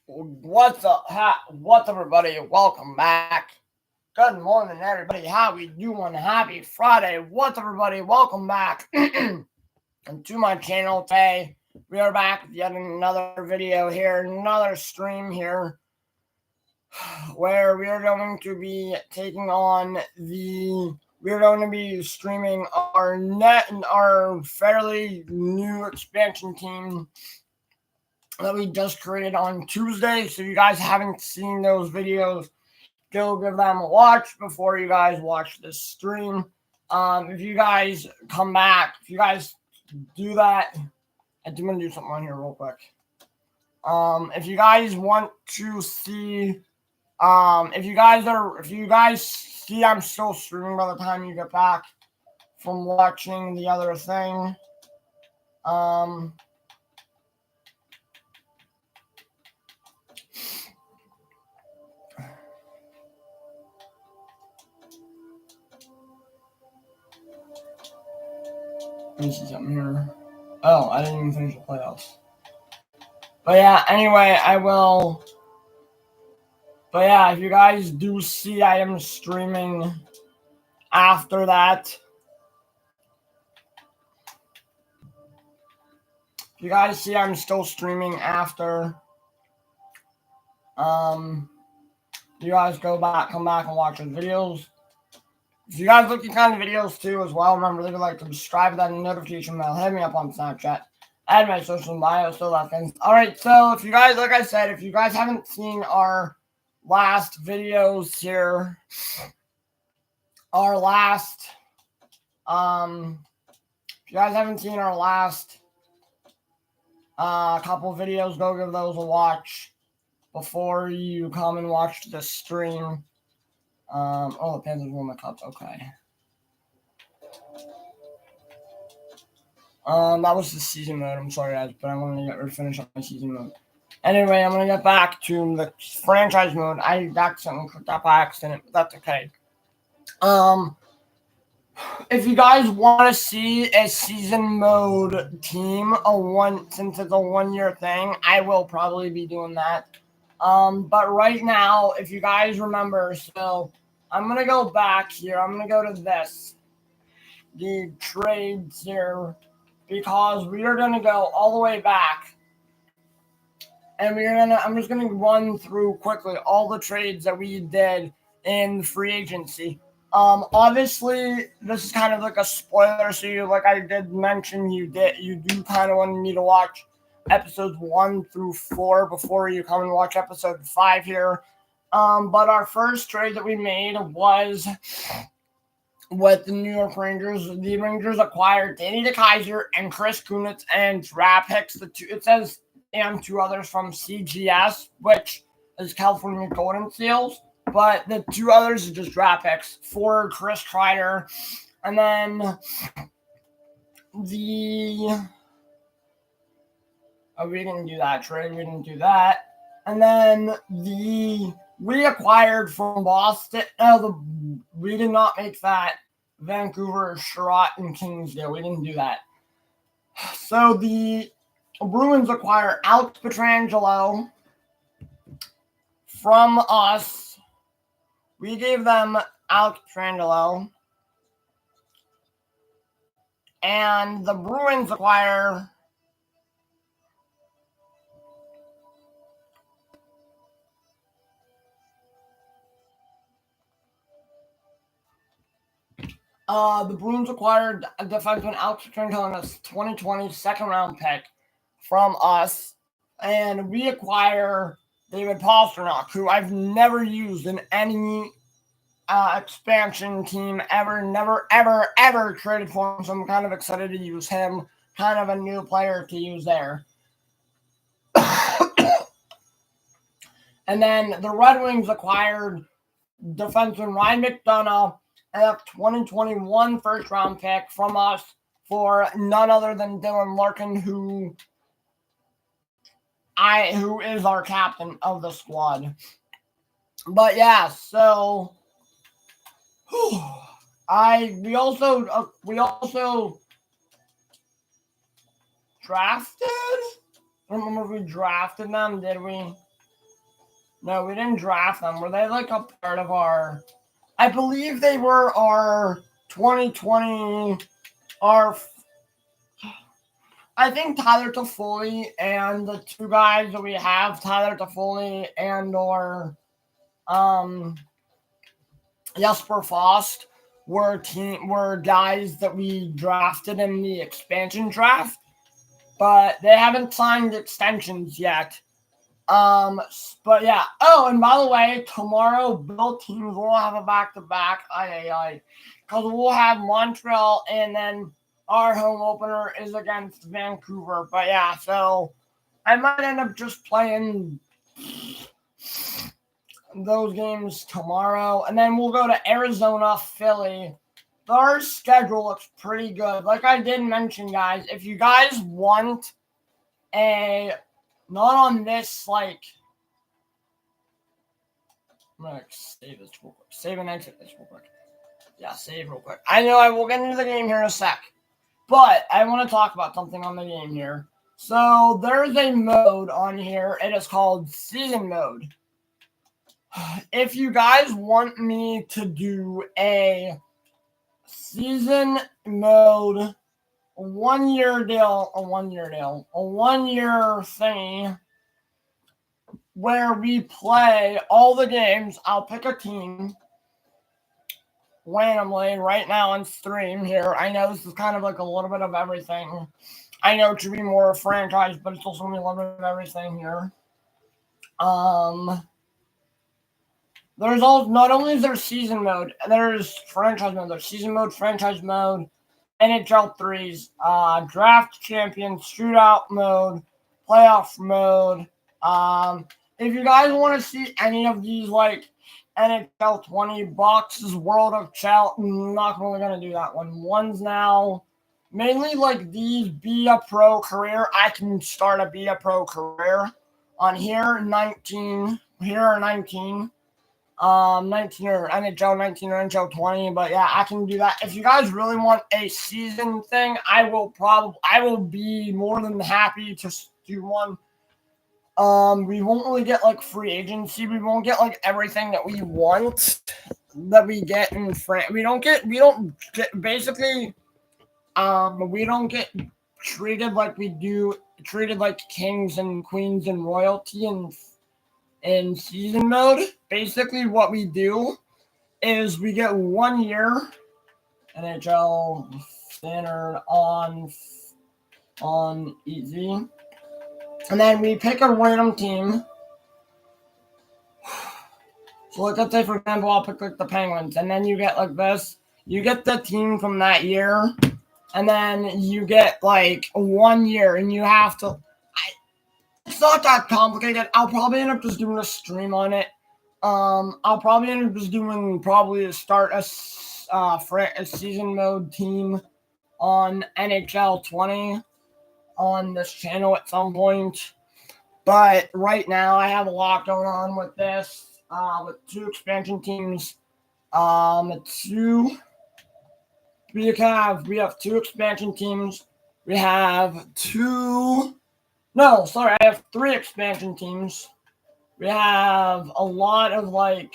What's up? What's up, everybody? Welcome back. Good morning, everybody. How we doing? Happy Friday. What's up, everybody? Welcome back to my channel today. We are back with yet another video here, another stream here, where we are going to be we're going to be streaming our fairly new expansion team that we just created on Tuesday. So if you guys haven't seen those videos, go give them a watch before you guys watch this stream. If you guys come back, if you guys do that, I'm gonna do something on here real quick. If you guys want to see, if you guys see I'm still streaming by the time you get back from watching the other thing, let me see something here. Oh, I didn't even finish the playoffs. But yeah, anyway, I will. But yeah, if you guys do see I am streaming after that. If you guys see I'm still streaming after, you guys come back and watch those videos. If you guys look at kind of videos too as well, remember leave a like, subscribe to that notification bell, hit me up on Snapchat, add my social bio, so that things. Alright, so if you guys, like I said, if you guys haven't seen our last videos here, if you guys haven't seen our last couple videos, go give those a watch before you come and watch the stream. The Panthers won the cup. Okay. That was the season mode. I'm sorry, guys, but I wanted to finish up my season mode. Anyway, I'm gonna get back to the franchise mode. I accidentally clicked that by accident, but that's okay. If you guys want to see a season mode team, since it's a 1-year thing, I will probably be doing that. But right now, if you guys remember, so I'm going to go back here. I'm going to go to the trades here, because we are going to go all the way back. And I'm just going to run through quickly all the trades that we did in free agency. Obviously, this is kind of like a spoiler, so like I did mention, you do kind of want me to watch episodes 1 through 4 before you come and watch episode 5 here. But our first trade that we made was with the New York Rangers. The Rangers acquired Danny DeKeyser and Chris Kunitz and draft picks. It says and 2 others from CGS, which is California Golden Seals. But the 2 others are just draft picks for Chris Kreider. And then we didn't do that trade. We didn't do that. And then we acquired from Boston. We did not make that Vancouver, Sherratt, and Kings deal. We didn't do that. So the Bruins acquire Alex Pietrangelo from us. We gave them Alex Pietrangelo. And the Bruins acquire a defenseman Alex Pietrangelo in a 2020 second-round pick from us. And we acquire David Pastrnak, who I've never used in any expansion team ever. Never, ever, ever traded for him. So I'm kind of excited to use him. Kind of a new player to use there. And then the Red Wings acquired defenseman Ryan McDonough and a 2021 first-round pick from us for none other than Dylan Larkin, who is our captain of the squad. But yeah, so we also drafted. I don't remember if we drafted them, did we? No, we didn't draft them. Were they like a part of our? I believe they were our 2020. I think Tyler Toffoli and the two guys that we have, Tyler Toffoli and Jesper Fast, were guys that we drafted in the expansion draft, but they haven't signed extensions yet. But yeah. Oh, and by the way, tomorrow both teams will have a back-to-back. Because we'll have Montreal, and then our home opener is against Vancouver. But yeah, so I might end up just playing those games tomorrow, and then we'll go to Arizona, Philly. Our schedule looks pretty good. Like I did mention, guys, if you guys want not on this, like, I'm going to save this real quick. Save and exit this real quick. Yeah, save real quick. I know I will get into the game here in a sec, but I want to talk about something on the game here. So there's a mode on here. It is called Season Mode. If you guys want me to do a Season Mode a one-year thingy where we play all the games. I'll pick a team randomly right now on stream here. I know this is kind of like a little bit of everything. I know it should be more franchise, but it's also going to be a little bit of everything here. There's not only is there season mode, there's franchise mode. There's season mode, franchise mode, NHL 3s, draft champions, shootout mode, playoff mode. If you guys want to see any of these, like NHL 20 boxes, World of Chell, I'm not really going to do that one. One's now mainly like these, be a pro career. I can start a be a pro career on here, 19. Here are 19. 19 or NHL 19 or NHL 20, but yeah, I can do that. If you guys really want a season thing, I will be more than happy to do one. We won't really get like free agency. We won't get like everything that we want that we get in France. We don't get treated like we do, treated like kings and queens and royalty and in season mode. Basically what we do is we get 1 year NHL standard on easy, and then we pick a random team. So like, let's say for example I'll pick like the Penguins, and then you get like this, you get the team from that year, and then you get like 1 year, and you have to, it's not that complicated. I'll probably end up just doing a stream on it. I'll probably end up just doing start a season mode team on NHL 20 on this channel at some point. But right now I have a lot going on with this, with 2 expansion teams. We have 2 expansion teams. We have 3 expansion teams. We have a lot of like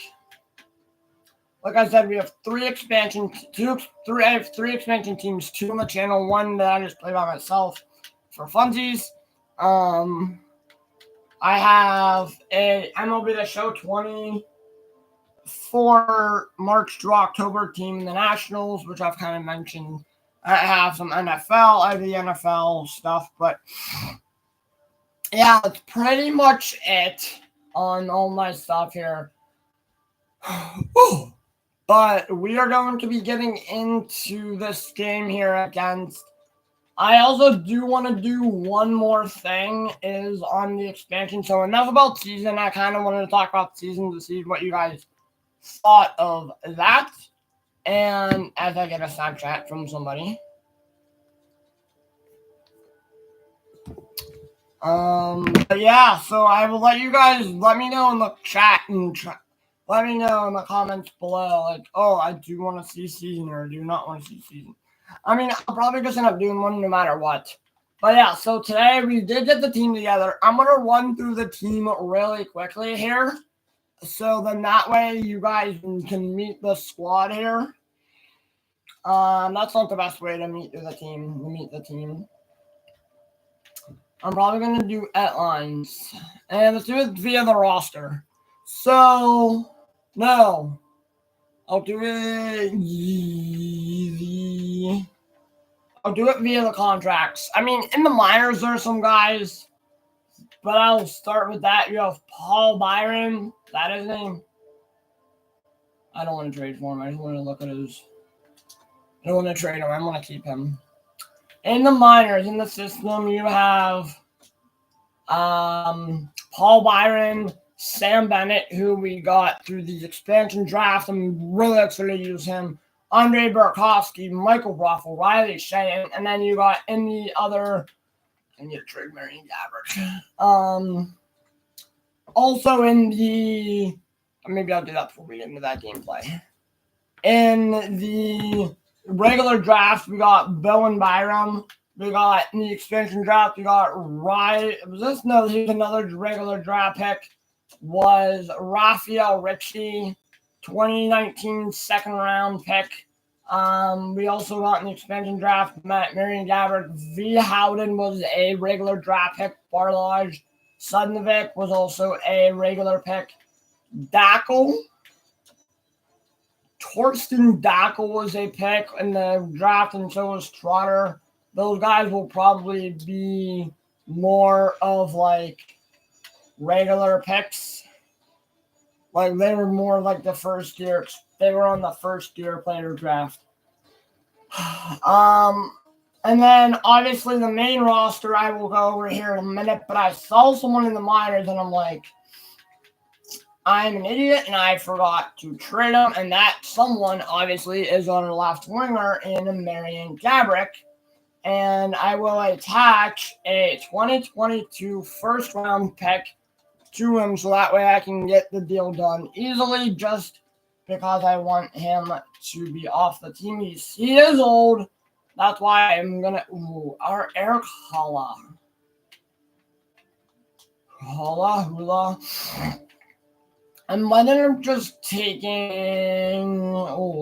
I said, we have 3 expansion teams, 2 on the channel, 1 that I just play by myself for funsies. I have a MLB The Show 24 March to October team in the Nationals, which I've kind of mentioned. I have some NFL, I have the NFL stuff, but yeah, that's pretty much it on all my stuff here. But we are going to be getting into this game here against. I also do want to do one more thing is on the expansion. So enough about season. I kind of wanted to talk about season to see what you guys thought of that. And as I get a Snapchat from somebody. But yeah, so I will let you guys let me know in the chat and let me know in the comments below, like, oh, I do want to see season or do not want to see season. I mean, I'll probably just end up doing one no matter what. But yeah, so today we did get the team together. I'm going to run through the team really quickly here. So then that way you guys can meet the squad here. That's not the best way to meet the team. I'm probably going to do at lines. And let's do it via the roster. So, no. I'll do it via the contracts. I mean, in the minors, there are some guys, but I'll start with that. You have Paul Byron. That is his name. I don't want to trade for him. I just want to look at his. I don't want to trade him. I want to keep him. In the minors, in the system, you have Paul Byron, Sam Bennett, who we got through the expansion draft. I'm really excited to use him. Andre Burakovsky, Michael Ruffle, Riley Sheehan, and then you got in the other. I need to trade Marian Gaborik. Also in the. Maybe I'll do that before we get into that gameplay. In the regular draft, we got Bowen Byram. We got in the expansion draft, we got here's another regular draft pick. Was Raphael Ritchie, 2019 second round pick. We also got in the expansion draft Marian Gaborik. V. Howden was a regular draft pick. Barlage Sudnovic was also a regular pick. Torsten Dackel was a pick in the draft, and so was Trotter. Those guys will probably be more of like regular picks. Like they were more like the first year. They were on the first year player draft. And then obviously the main roster I will go over here in a minute, but I saw someone in the minors and I'm like, I'm an idiot and I forgot to trade him. And that someone obviously is on a left winger in Marian Gaborik. And I will attach a 2022 first round pick to him so that way I can get the deal done easily just because I want him to be off the team. He is old. That's why I'm going to... our Eric Halla. Hula. I'm letting him just taking...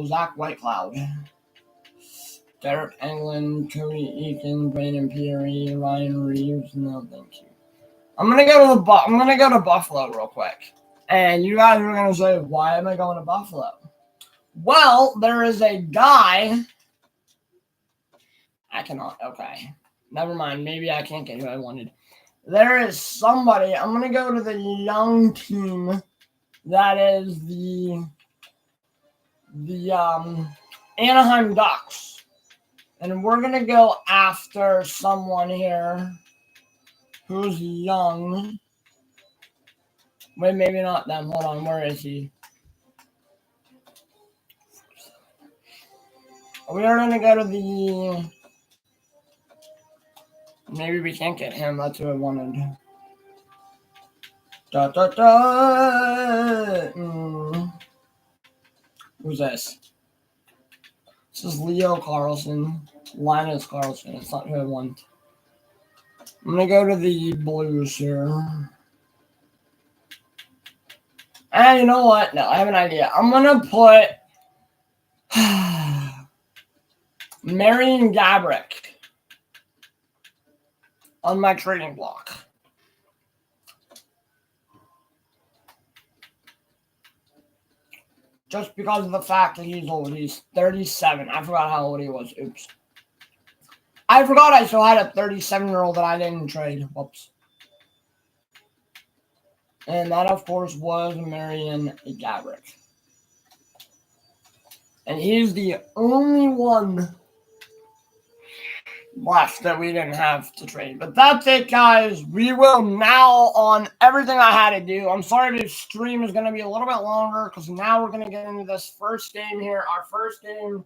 Zach Whitecloud. Derek Englund, Cody Eakin, Brandon Peary, Ryan Reeves. No, thank you. I'm gonna go to Buffalo real quick, and you guys are gonna say, "Why am I going to Buffalo?" Well, there is a guy. I cannot. Okay, never mind. Maybe I can't get who I wanted. There is somebody. I'm gonna go to the young team. That is the Anaheim Ducks. And we're going to go after someone here who's young. Wait, maybe not them. Hold on. Where is he? We are going to go to the... Maybe we can't get him. That's who I wanted. Who's this? This is Leo Carlson. Linus Carlson. It's not who I want. I'm going to go to the Blues here. And you know what? No, I have an idea. I'm going to put Marian Gaborik on my trading block. Just because of the fact that he's old. He's 37. I forgot how old he was. Oops. I forgot I still had a 37-year-old that I didn't trade. Whoops. And that, of course, was Marian Gaborik. And he's the only one left that we didn't have to trade. But that's it, guys. We will now on everything I had to do. I'm sorry this stream is going to be a little bit longer because now we're going to get into this first game here. Our first game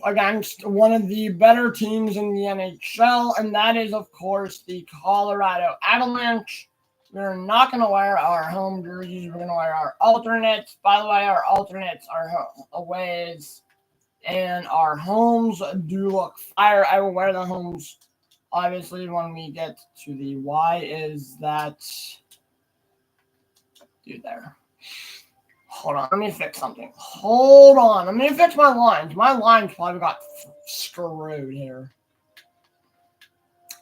against one of the better teams in the NHL, and that is, of course, the Colorado Avalanche. We're not going to wear our home jerseys. We're going to wear our alternates. By the way, our alternates are aways, and our homes do look fire. I will wear the homes, obviously, when we get to the... Why is that do there. Hold on, let me fix something. Hold on, let me fix my lines. My lines probably got screwed here.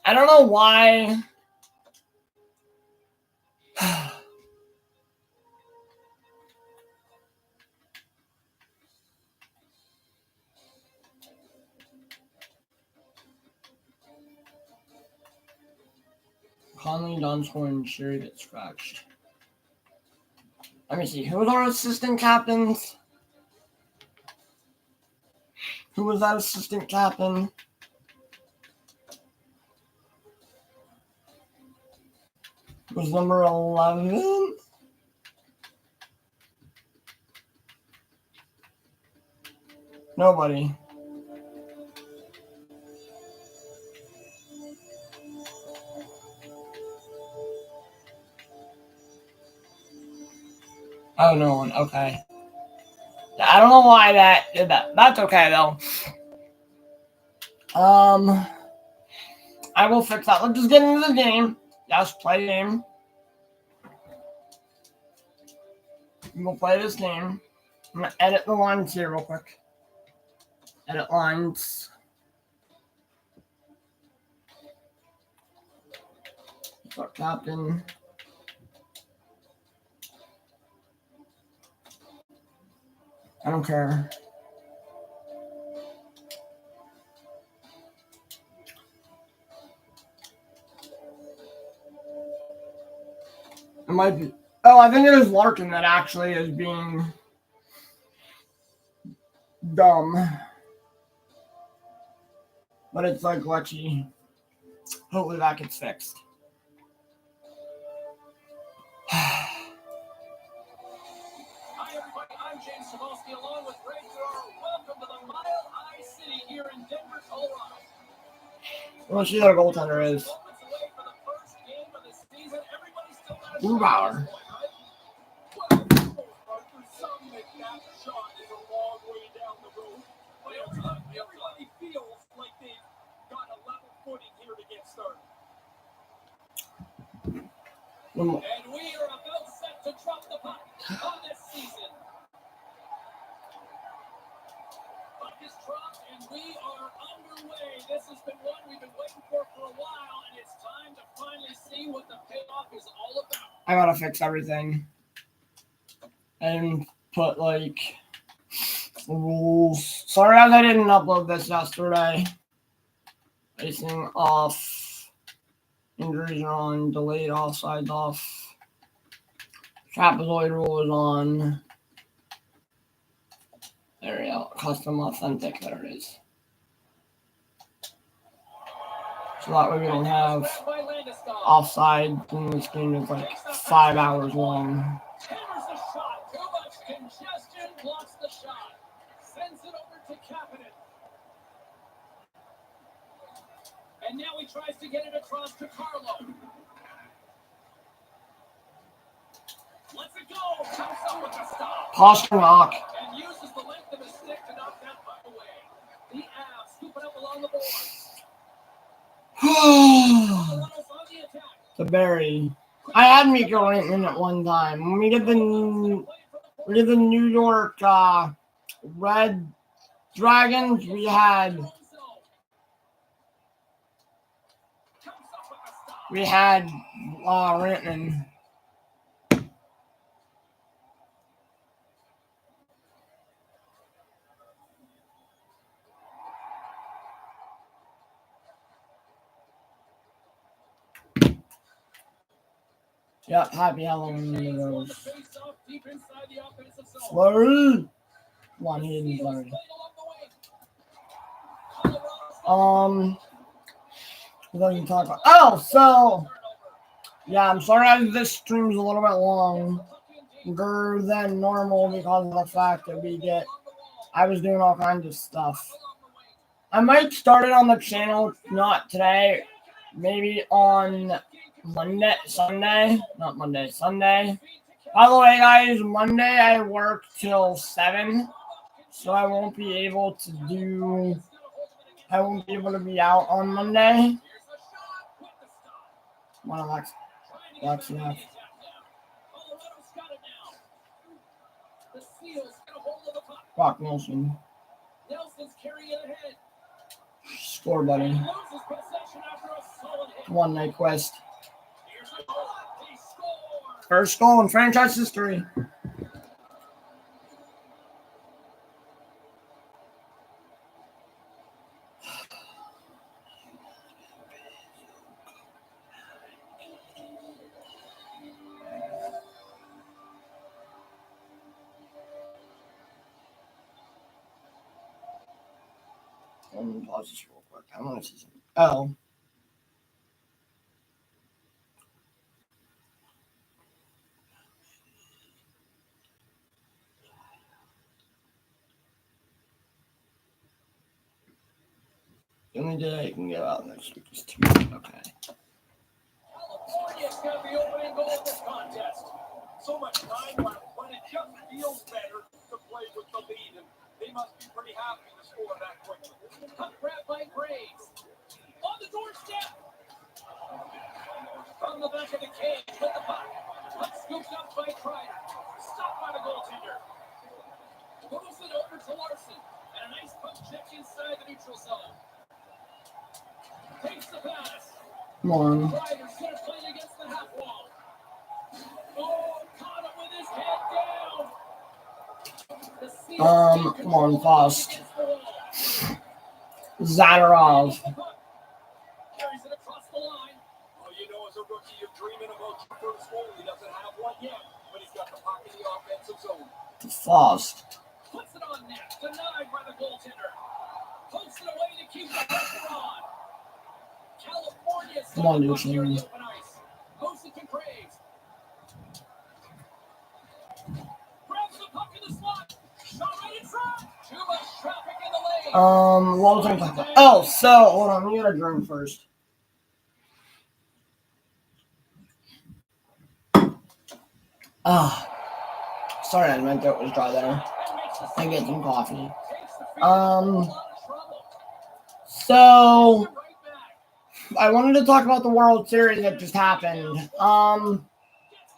I don't know why. Conley, Donskoy, and Sherry get scratched. Let me see. Who was our assistant captains? Who was that assistant captain? It was number 11? Nobody. Oh, no one. Okay. I don't know why that did that. That's okay, though. I will fix that. Let's just get into the game. Yes, play the game. We'll play this game. I'm going to edit the lines here real quick. Edit lines. Start captain. I don't care. It might be. Oh, I think it is Larkin that actually is being dumb. But it's like glitchy. Hopefully that gets fixed. Hi, everybody. I'm James Cebulski along with Greg Thrower. Welcome to the Mile High City here in Denver, Colorado. Let's see what our goaltender is. Grubauer. Everybody feels like they've got a level footing here to get started. And we are about set to drop the puck on this season. Puck is dropped and we are underway. This has been one we've been waiting for a while, and it's time to finally see what the payoff is all about. I gotta fix everything. And put like rules. Sorry guys, I didn't upload this yesterday. Facing off. Injuries are on. Delayed offsides off. Trapezoid rule is on. There we go. Custom authentic. There it is. So that way we don't have offside. And this game is like 5 hours long. Hammers the shot. Too much congestion. Blocks the shot. Sends it over to Kapanen. And now he tries to get it across to Carlo. Lets it go. Comes up with a stop. Pasternak. And uses the length of his stick to knock that puck away. The Avs scoop it up along the boards. Colorado's on the attack. To Barry. I had Miko Rantanen at one time. When we did the New York Red Dragons, we had Rantanen. Yep, happy Halloween to those. Flurry. Come on, he didn't flurry. What are you talking about? Oh, so yeah, I'm sorry this stream's a little bit longer than normal because of the fact that I was doing all kinds of stuff. I might start it on the channel, not today, maybe on Sunday. By the way, guys, Monday I work till 7, so I won't be able to be out on Monday. Wow, that's enough. Brock Nelson. Nelson's carrying it ahead. Score, buddy. He loses possession after a solid hit. Come on, Nyquist. Here's the goal. He scores. First goal in franchise history. Let me pause this real quick. I want to see something. Oh. The only day I can get out next week is Tuesday. Okay. California's got the opening goal of this contest. So much time left, but it just feels better to play with the lead, and they must be pretty happy to score that quickly. Cut grab by Graves. On the doorstep. From the back of the cage with the puck. Puck scooped up by Kreider. Stopped by the goaltender. Moves it over to Larson. And a nice puck check inside the neutral zone. Takes the pass. Come on. Kreider's gonna play against the half wall. Oh, caught him with his head down. The Seals take Come on, control fast. against the wall. Zadarov. Carries it across the line. Well, you know, as a rookie, you're dreaming about your first goal. He doesn't have one yet, but he's got the puck in the offensive zone. Fast. Puts it on net. Denied by the goaltender. Pokes it away to keep the pressure on. California's Come on, got the puck here in Lucian. the open ice. Posts it to Graves. Grabs the puck in the slot. Shot right in front. Too much traffic in the lane. What was I talking about? Oh, so hold on, we gotta drink first. Sorry, I meant that was dry there. I get some coffee. So I wanted to talk about the World Series that just happened.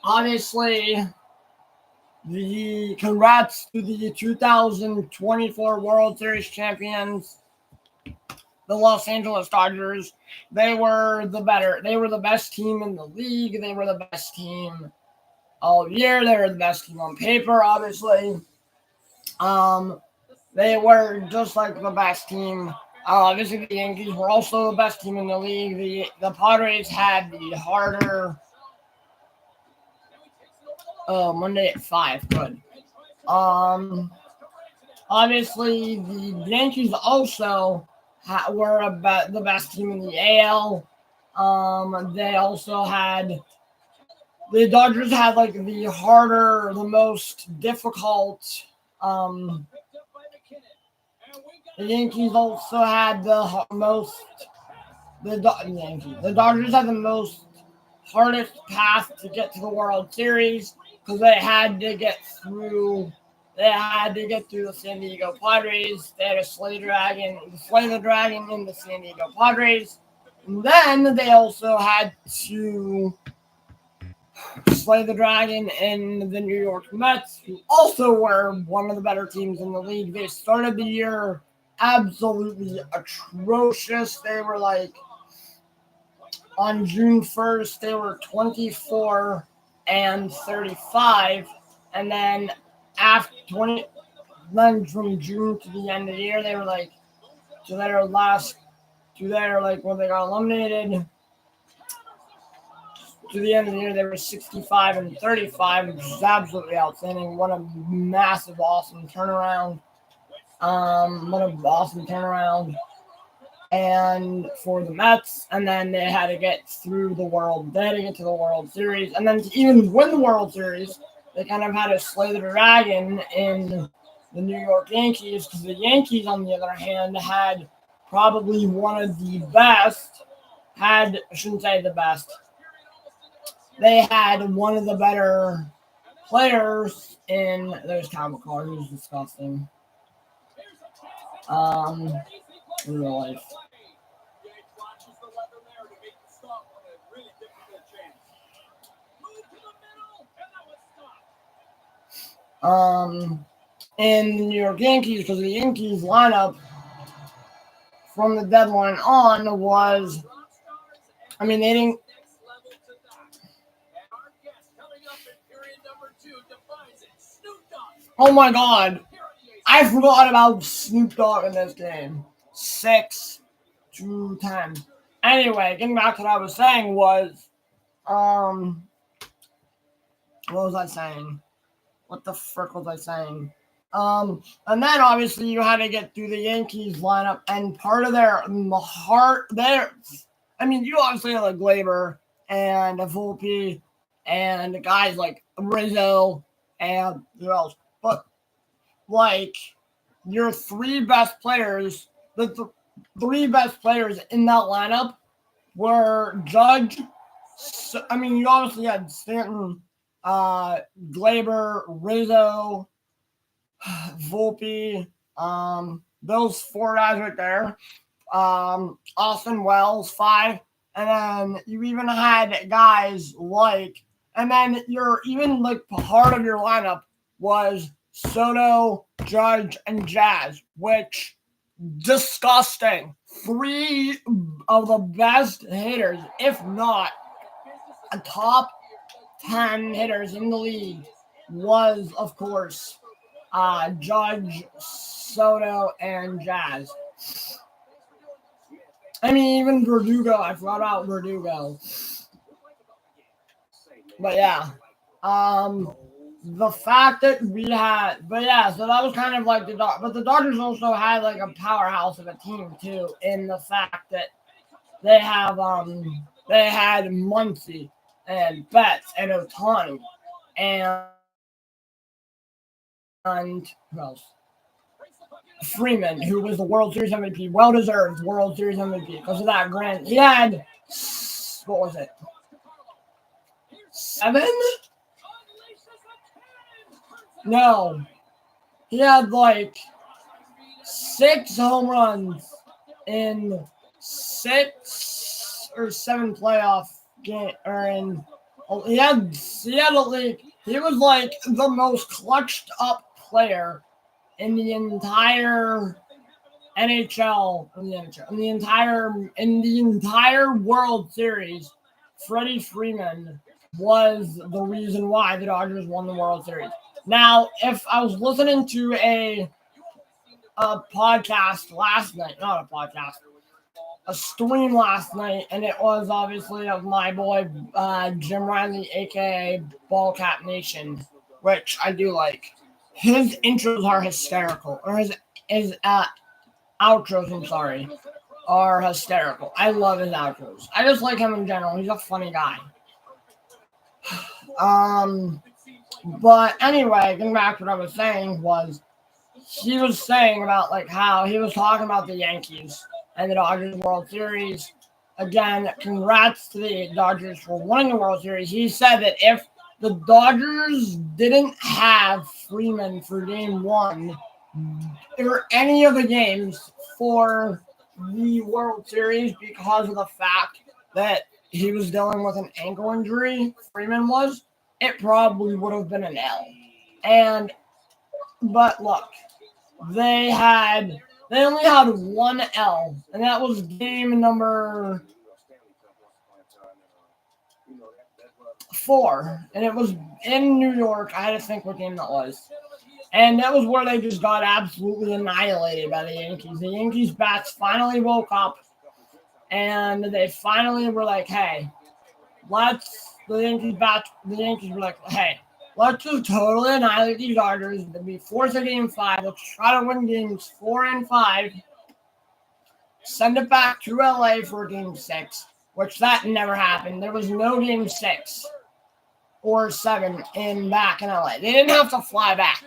Obviously, the congrats to the 2024 World Series champions, the Los Angeles Dodgers. They were the best team in the league. They were the best team all year. They were the best team on paper, obviously. They were just like the best team. Obviously, the Yankees were also the best team in the league. The Padres had the harder. Oh, Monday at 5. Good. Obviously, the Yankees also were the best team in the AL. They also had. The Dodgers had like the harder, the most difficult. The Yankees also had the most. The Dodgers had the most hardest path to get to the World Series because they had to get through. They had to get through the San Diego Padres. They had to slay the dragon in the San Diego Padres. And then they also had to slay the dragon in the New York Mets, who also were one of the better teams in the league. They started the year absolutely atrocious. They were like, on June 1st, they were 24-35, and then then from June to the end of the year, they were like, when they got eliminated, to the end of the year, they were 65-35, which is absolutely outstanding. What a massive, awesome turnaround. And for the Mets, and then they had to get through the World. They had to get to the World Series, and then to even win the World Series, they kind of had to slay the dragon in the New York Yankees, because the Yankees, on the other hand, had probably one of the best. I shouldn't say the best. They had one of the better players in those comic cards. It was disgusting. In real life. in the New York Yankees, because the Yankees lineup from the deadline on was, I mean, they didn't. Oh my God, I forgot about Snoop Dogg in this game. 6-10. Anyway, getting back to what I was saying was, what was I saying? What the frick was I saying? And then obviously you had to get through the Yankees lineup, and part of I mean, you obviously have like Glaber and Volpe and guys like Rizzo and who else, but like your three best players, three best players in that lineup were Judge. I mean, you obviously had Stanton, Glaber, Rizzo, Volpe, those four guys right there. Austin Wells, 5. And then you even had guys like, and then even like part of your lineup was Soto, Judge, and Jazz, which disgusting. 3 of the best hitters, if not a top 10 hitters in the league, was, of course, Judge, Soto, and Jazz. I mean, even Verdugo. I forgot about Verdugo. But yeah. The fact that we had, but yeah, so that was kind of like but the Dodgers also had like a powerhouse of a team too, in the fact that they had Muncy and Betts and Ohtani and who else? Freeman, who was the World Series MVP, well-deserved World Series MVP because of that grand. He had, what was it? 7? No. He had like 6 home runs in 6 or 7 playoff game, he was like the most clutched up player in the entire NHL, in the entire World Series. Freddie Freeman was the reason why the Dodgers won the World Series. Now, if I was listening to a podcast last night, not a podcast, a stream last night, and it was obviously of my boy Jim Riley, aka Ballcat Nation, which I do like. His intros are hysterical, or his outros, I'm sorry, are hysterical. I love his outros. I just like him in general. He's a funny guy. But anyway, getting back to what I was saying was, he was saying about like how he was talking about the Yankees and the Dodgers World Series. Again, congrats to the Dodgers for winning the World Series. He said that if the Dodgers didn't have Freeman for game 1 or any of the games for the World Series, because of the fact that he was dealing with an ankle injury, Freeman was, it probably would have been an L. But look, they only had 1 L, and that was game number 4, and it was in New York. I had to think what game that was. And that was where they just got absolutely annihilated by the Yankees. The Yankees bats finally woke up, and they finally were like, hey, the Yankees were like, hey, let's just totally annihilate these Dodgers. They'll be forced to game 5. Let's try to win games 4 and 5. Send it back to LA for game 6, which that never happened. There was no game 6 or 7 back in LA. They didn't have to fly back.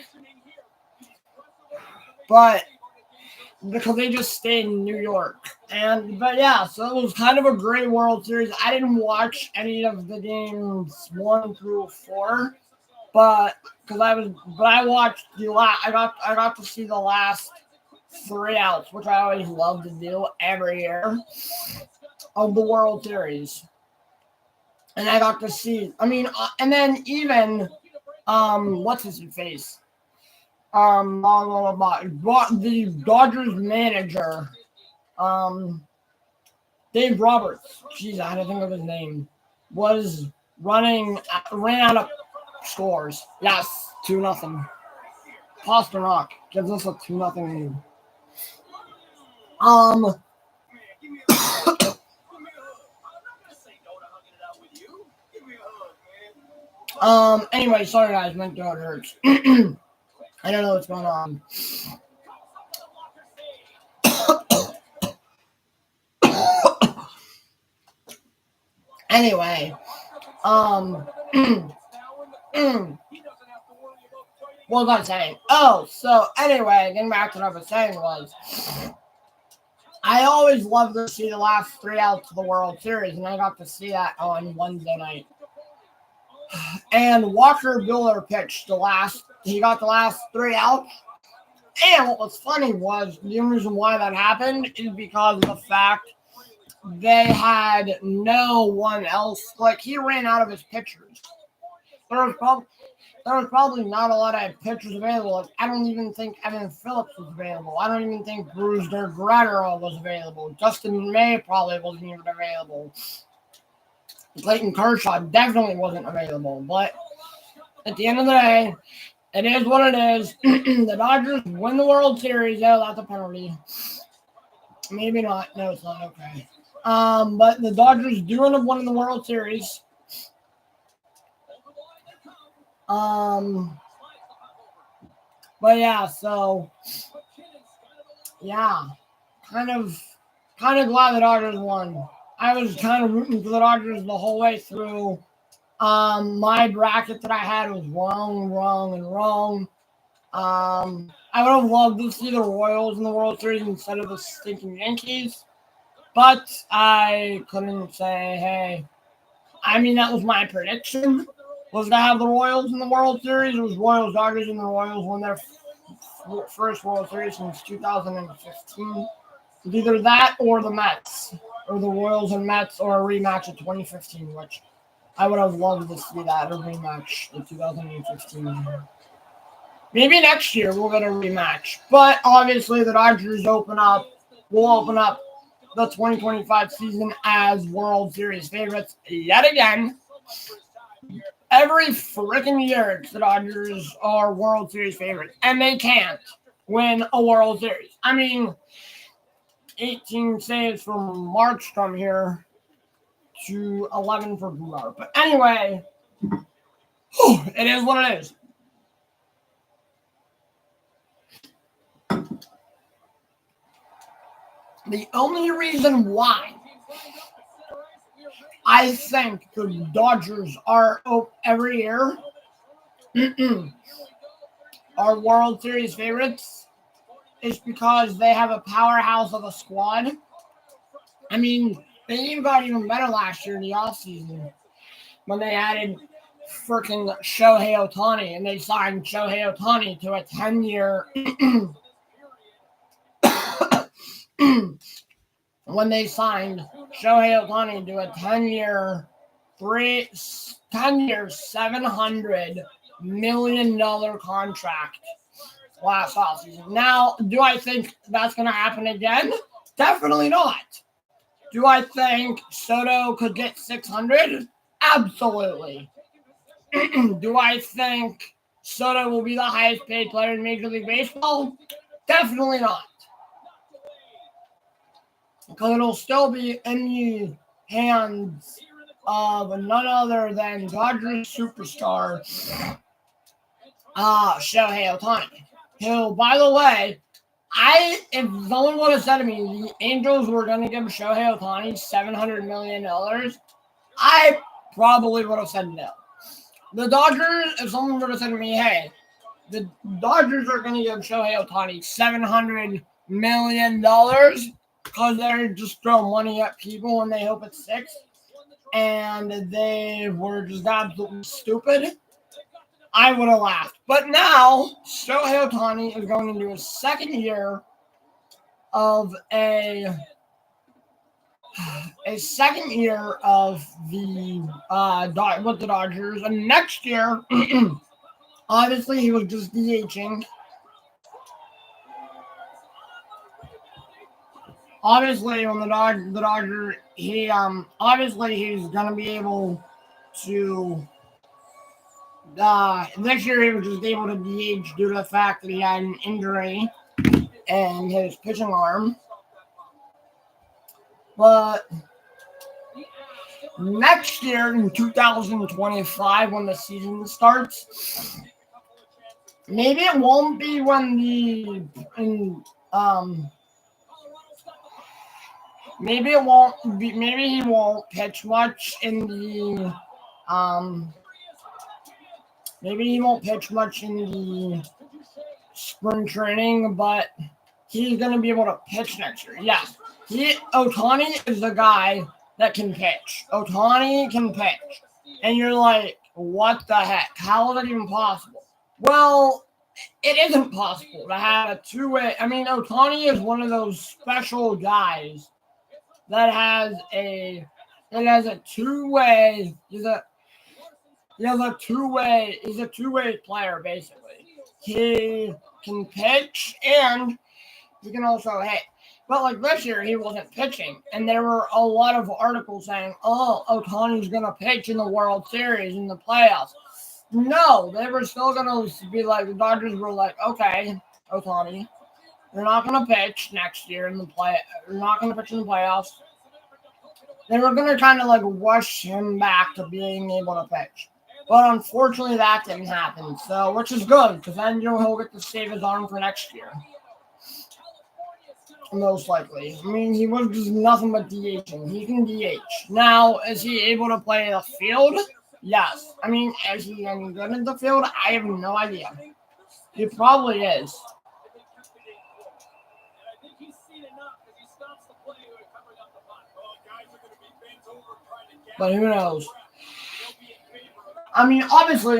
But because they just stayed in New York. But yeah, so it was kind of a great World Series. I didn't watch any of the games 1 through 4, but I watched I got to see the last 3 outs, which I always love to do every year of the World Series. And I got to see, and then even what's his face? blah, blah, blah, blah. The Dodgers manager, Dave Roberts, jeez, I had to think of his name, ran out of scores. Yes, 2-0. Pasternak gives us a 2-0 lead. Anyway, sorry guys, my throat hurts. I don't know what's going on. Anyway, what was I saying? Oh, so anyway, getting back to what I was saying was, I always love to see the last 3 outs of the World Series, and I got to see that on Wednesday night. And Walker Buehler pitched he got the last 3 outs. And what was funny was, the only reason why that happened is because of the fact they had no one else. Like, he ran out of his pitchers. There was probably not a lot of pitchers available. Like, I don't even think Evan Phillips was available. I don't even think Brusdar Graterol was available. Dustin May probably wasn't even available. Clayton Kershaw definitely wasn't available. But at the end of the day, it is what it is. The Dodgers win the World Series. Oh, that's a penalty. Maybe not. No, it's not. Okay. But the Dodgers do end up winning the World Series. But yeah, so yeah, kind of glad the Dodgers won. I was kind of rooting for the Dodgers the whole way through. My bracket that I had was wrong. I would have loved to see the Royals in the World Series instead of the stinking Yankees, but I couldn't say, hey. I mean, that was my prediction, was to have the Royals in the World Series. It was Royals, Dodgers, and the Royals won their first World Series since 2015. It's either that or the Mets, or the Royals and Mets, or a rematch of 2015, which I would have loved to see that, a rematch of 2015. Maybe next year we'll get a rematch. But obviously the Dodgers will open up the 2025 season as World Series favorites yet again. Every freaking year the Dodgers are World Series favorites, and they can't win a World Series. I mean, 18 saves from Markstrom here to 11 for Boomer. But anyway, it is what it is. The only reason why I think the Dodgers are every year are World Series favorites is because they have a powerhouse of a squad. I mean, they even got even better last year in the offseason when they added freaking Shohei Ohtani, and they signed Shohei Ohtani to a 10-year when they signed Shohei Ohtani to a 10-year, $700 million contract last offseason. Now, do I think that's going to happen again? Definitely not. Do I think Soto could get 600? Absolutely. Do I think Soto will be the highest paid player in Major League Baseball? Definitely not. Because it'll still be in the hands of none other than Dodgers superstar Shohei Ohtani. Who, by the way, if someone would have said to me the Angels were going to give Shohei Ohtani $700 million, I probably would have said no. The Dodgers, if someone would have said to me, hey, the Dodgers are going to give Shohei Ohtani $700 million because they're just throwing money at people and they hope it's 6, and they were just absolutely stupid, I would have laughed. But now, Shohei Ohtani is going into his second year of with the Dodgers, and next year, obviously he was just DHing obviously when the Dodger, obviously he's gonna be able to. This year he was just able to DH due to the fact that he had an injury in his pitching arm. But next year in 2025, when the season starts, maybe it won't be when maybe it won't be. Maybe he won't pitch much in the Maybe he won't pitch much in the spring training, but he's going to be able to pitch next year. Yes. Ohtani is the guy that can pitch. Ohtani can pitch. And you're like, what the heck? How is that even possible? Well, it isn't possible to have a two-way. I mean, Ohtani is one of those special guys that has a two-way. He's a two-way player, basically. He can pitch and he can also hit. But like this year, he wasn't pitching. And there were a lot of articles saying, oh, Ohtani's going to pitch in the World Series, in the playoffs. No, they were still going to be like, the Dodgers were like, okay, Ohtani, you're not going to pitch next year in the you're not going to pitch in the playoffs. They were going to kind of like rush him back to being able to pitch. But unfortunately, that didn't happen. So, which is good, because then he'll get to save his arm for next year. Most likely. I mean, he was just nothing but DHing. He can DH. Now, is he able to play the field? Yes. I mean, is he any good in the field? I have no idea. He probably is. But who knows? I mean, obviously,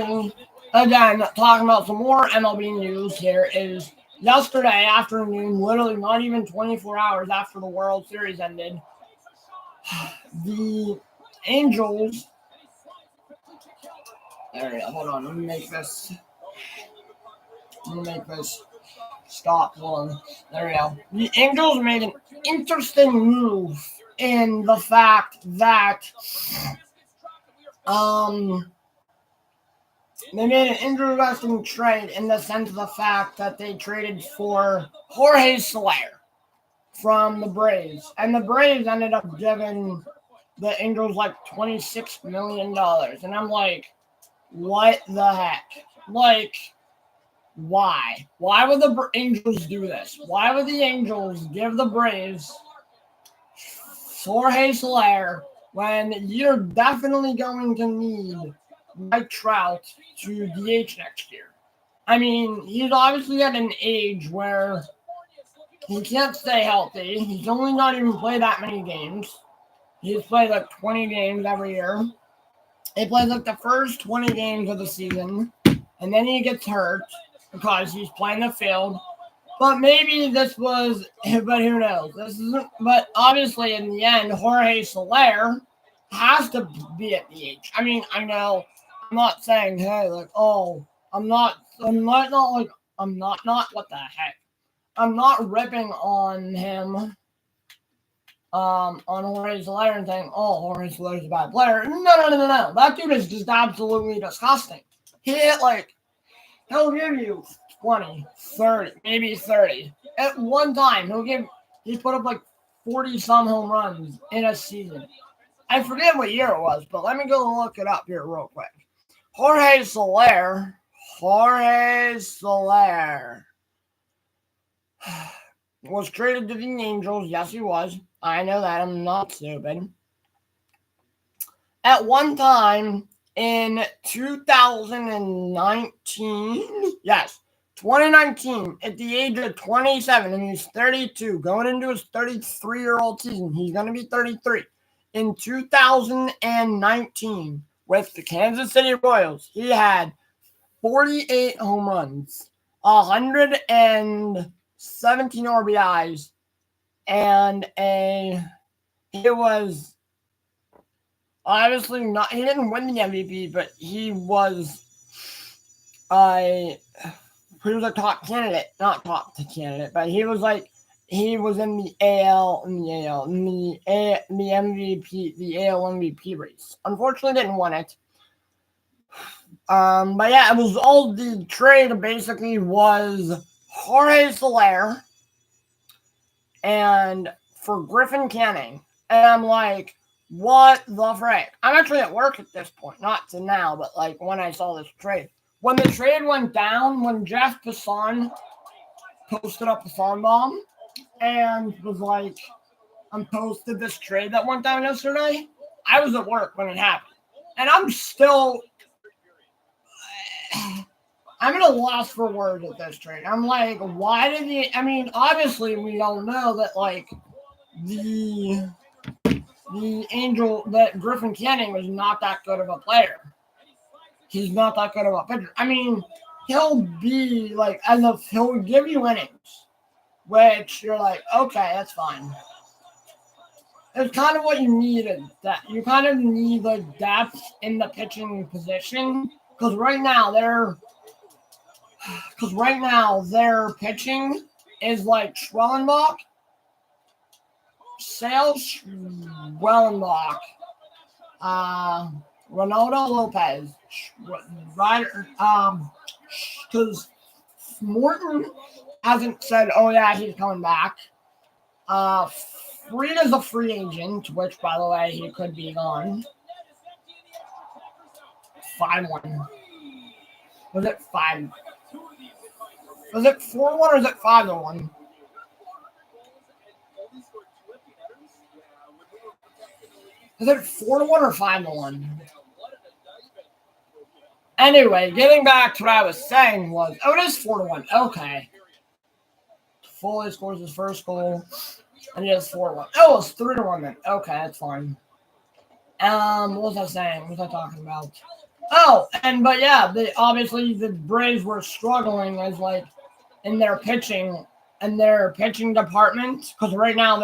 again, talking about some more MLB news here is yesterday afternoon, literally not even 24 hours after the World Series ended, the Angels. There we go. Hold on. Let me make this stop. Hold on. There we go. The Angels made an interesting move in the fact that they made an interesting trade in the sense of the fact that they traded for Jorge Soler from the Braves. And the Braves ended up giving the Angels like $26 million. And I'm like, what the heck? Like, why? Why would the Angels do this? Why would the Angels give the Braves Jorge Soler when you're definitely going to need Mike Trout to DH next year? I mean, he's obviously at an age where he can't stay healthy. He's only not even played that many games. He's played like 20 games every year. He plays like the first 20 games of the season, and then he gets hurt because he's playing the field. But maybe this was, but who knows? This isn't. But obviously, in the end, Jorge Soler has to be at the age. I mean, I know. I'm not saying, hey, like, oh, what the heck? I'm not ripping on him, on Jorge Soler and saying, oh, Jorge Soler's a bad player. No. That dude is just absolutely disgusting. He'll give you 20, 30, maybe 30. At one time, he put up like 40-some home runs in a season. I forget what year it was, but let me go look it up here real quick. Jorge Soler was traded to the Angels. Yes, he was. I know that. I'm not stupid. At one time in 2019, yes, 2019, at the age of 27, and he's 32, going into his 33-year-old season. He's going to be 33. In 2019, with the Kansas City Royals, he had 48 home runs, 117 RBIs, and he was obviously not, he didn't win the MVP, but he was a top candidate, not top candidate, but he was like he was in the AL, in the AL, in the MVP, the AL MVP race. Unfortunately, didn't win it. But yeah, it was all the trade basically was Jorge Soler and for Griffin Canning. And I'm like, what the frick? I'm actually at work at this point, not to now, but like when I saw this trade. When the trade went down, when Jeff Passan posted up the farm bomb and was like, posted this trade that went down yesterday, I was at work when it happened. And I'm still, I'm at a loss for words at this trade. I'm like, why did he, I mean, obviously we all know that like the Angel, that Griffin Canning was not that good of a player. He's not that good of a pitcher. I mean, he'll be like, as if he'll give you innings, which you're like, okay, that's fine. It's kind of what you need. That you kind of need the depth in the pitching position because right now their pitching is like Schwellenbach, Sales, Schwellenbach, Ronaldo Lopez, Ryder, because Morton hasn't said, oh yeah, he's coming back. Fried is a free agent, which, by the way, he could be gone. 5-1. Was it 5? Was it 4-1 or is it 5-1? Is it 4-1 or 5-1? Anyway, getting back to what I was saying was, oh, it is 4-1. Okay. Foley scores his first goal. And he has 4-1. Oh, it's 3-1 then. Okay, that's fine. What was I saying? What was I talking about? Oh, but yeah, obviously the Braves were struggling as like in their pitching department because right now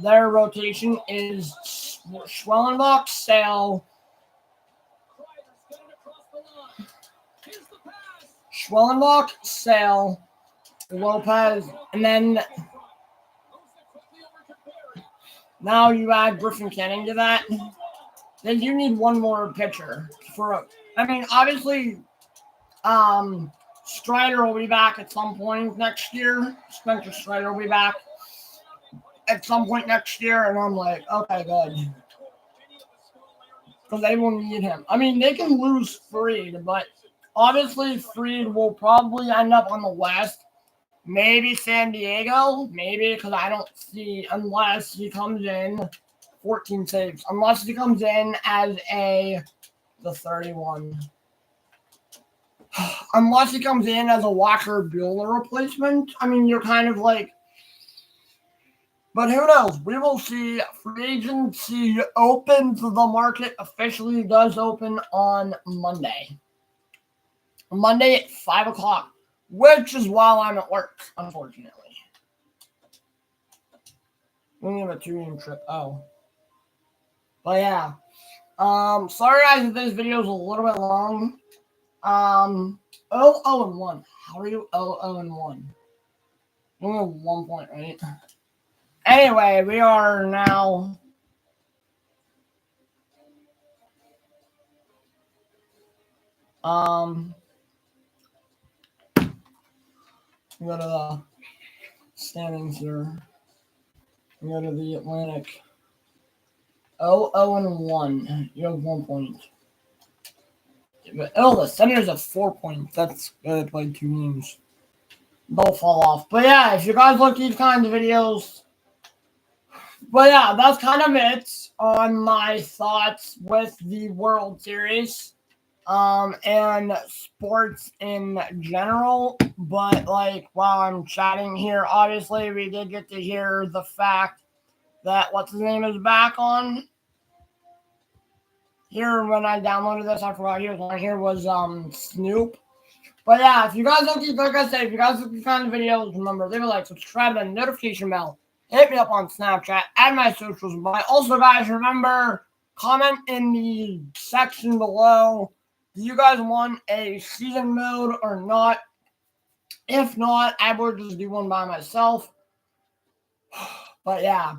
their rotation is Schwellenbach, Sale, Lopez, and then now you add Griffin Canning to that. Then you need one more pitcher obviously, Strider will be back at some point next year. Spencer Strider will be back at some point next year, and I'm like, okay, good. Because they will need him. I mean, they can lose Fried, but obviously Fried will probably end up on the West. Maybe San Diego, because I don't see, unless he comes in 14 saves, unless he comes in as the 31. Unless he comes in as a Walker Buehler replacement. I mean, you're kind of like, but who knows? We will see. Free agency opens, the market officially does open on Monday. Monday at 5 o'clock. Which is while I'm at work, unfortunately. We only have a 2-game trip. Oh. But yeah. Sorry guys if this video is a little bit long. 0-1. How are you 0-1? You only have 1 point, right? Anyway, we are now go to the standings here. We go to the Atlantic. 0-1. You have 1 point. The Senators have 4 points. That's good. They played 2 games. They'll fall off. But yeah, if you guys like these kinds of videos. But yeah, that's kind of it on my thoughts with the World Series. And sports in general, but like while I'm chatting here, obviously we did get to hear the fact that what's his name is back on here. When I downloaded this, I forgot he was on here was Snoop. But yeah, if you guys like these kind of videos, remember leave a like, subscribe, and notification bell. Hit me up on Snapchat, add my socials. But also, guys, remember comment in the section below. Do you guys want a season mode or not? If not, I will just do one by myself. But yeah.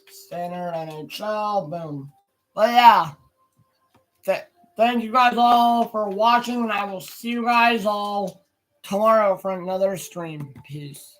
Standard NHL, boom. But yeah. Thank you guys all for watching, and I will see you guys all tomorrow for another stream. Peace.